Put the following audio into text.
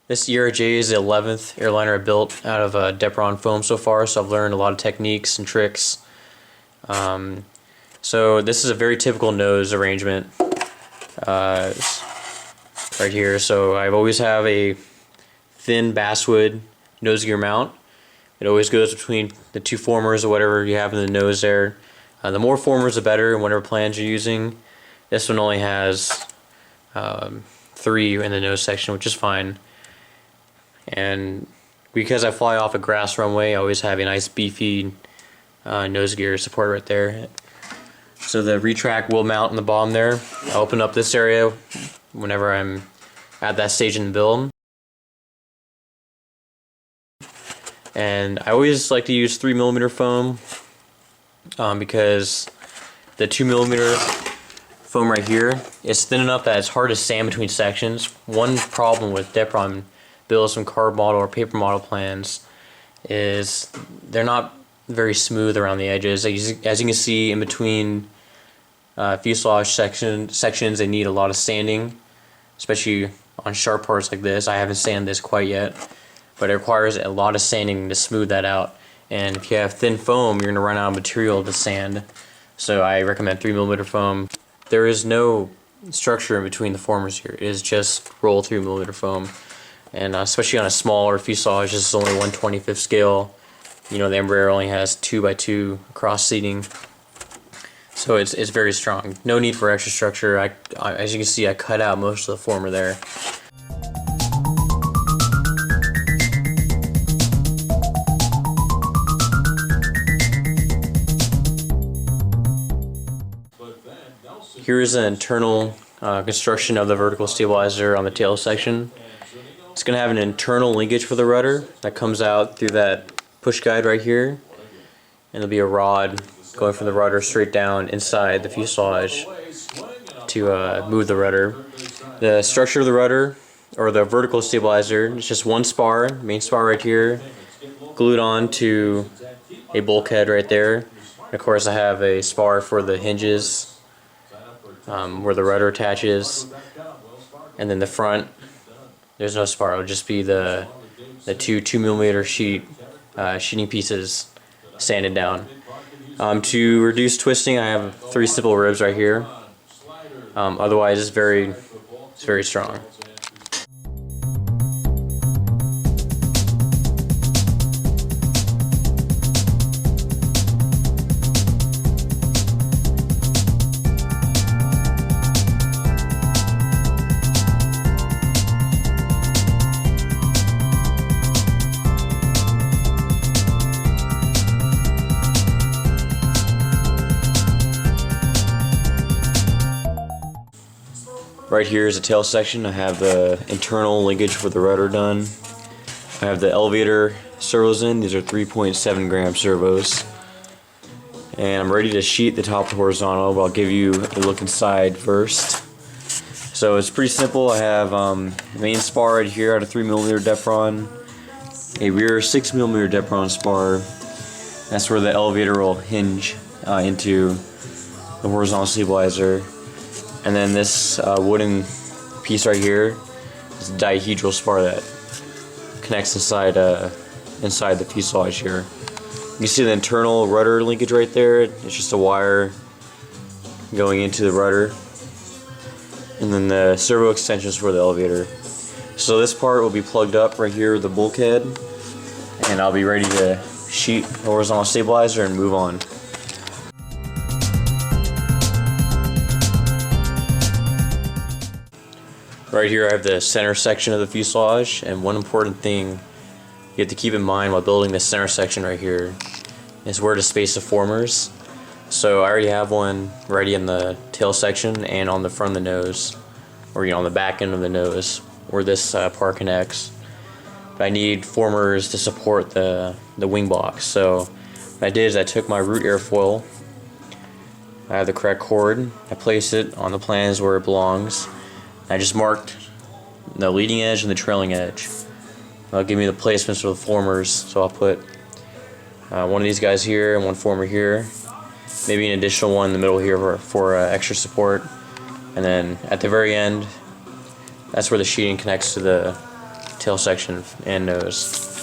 This ERJ is the 11th airliner I built out of Depron foam so far, so I've learned a lot of techniques and tricks. So this is a very typical nose arrangement right here. So I always have a thin basswood nose gear mount. It always goes between the two formers or whatever you have in the nose there. The more formers the better in whatever plans you're using. This one only has 3 in the nose section, which is fine. And because I fly off a grass runway, I always have a nice beefy nose gear support right there. So the retract will mount in the bottom there. I open up this area whenever I'm at that stage in the build. And I always like to use 3mm foam because the 2mm foam right here is thin enough that it's hard to sand between sections. One problem with Depron builds some card model or paper model plans is they're not very smooth around the edges. As you can see, in between fuselage sections they need a lot of sanding, especially on sharp parts like this. I haven't sanded this quite yet, but it requires a lot of sanding to smooth that out. And if you have thin foam, you're going to run out of material to sand. So I recommend 3mm foam. There is no structure in between the formers here. It is just roll 3mm foam. And especially on a smaller fuselage, this is only 1/25th scale. You know, the Embraer only has 2x2 cross seating. So it's very strong. No need for extra structure. As you can see, I cut out most of the former there. Here is an internal construction of the vertical stabilizer on the tail section. It's going to have an internal linkage for the rudder that comes out through that push guide right here, and there'll be a rod going from the rudder straight down inside the fuselage to move the rudder. The structure of the rudder, or the vertical stabilizer, is just one spar, main spar right here, glued on to a bulkhead right there. And of course I have a spar for the hinges where the rudder attaches, and then the front, there's no spar. It'll just be the two 2mm sheeting pieces sanded down. To reduce twisting, I have 3 simple ribs right here. Otherwise, it's very strong. Right here is the tail section. I have the internal linkage for the rudder done. I have the elevator servos in. These are 3.7 gram servos. And I'm ready to sheet the top horizontal, but I'll give you a look inside first. So it's pretty simple. I have the main spar right here out of 3mm Depron, a rear 6mm Depron spar. That's where the elevator will hinge into the horizontal stabilizer. And then this wooden piece right here is a dihedral spar that connects inside the fuselage here. You can see the internal rudder linkage right there. It's just a wire going into the rudder. And then the servo extensions for the elevator. So this part will be plugged up right here with the bulkhead, and I'll be ready to sheet the horizontal stabilizer and move on. Right here I have the center section of the fuselage, and one important thing you have to keep in mind while building the center section right here is where to space the formers. So I already have one ready in the tail section and on the front of the nose, or on the back end of the nose where this part connects. But I need formers to support the wing box. So what I did is I took my root airfoil, I have the correct cord, I placed it on the plans where it belongs. I just marked the leading edge and the trailing edge. That'll give me the placements for the formers, so I'll put one of these guys here and one former here, maybe an additional one in the middle here for extra support, and then at the very end, that's where the sheeting connects to the tail section and nose.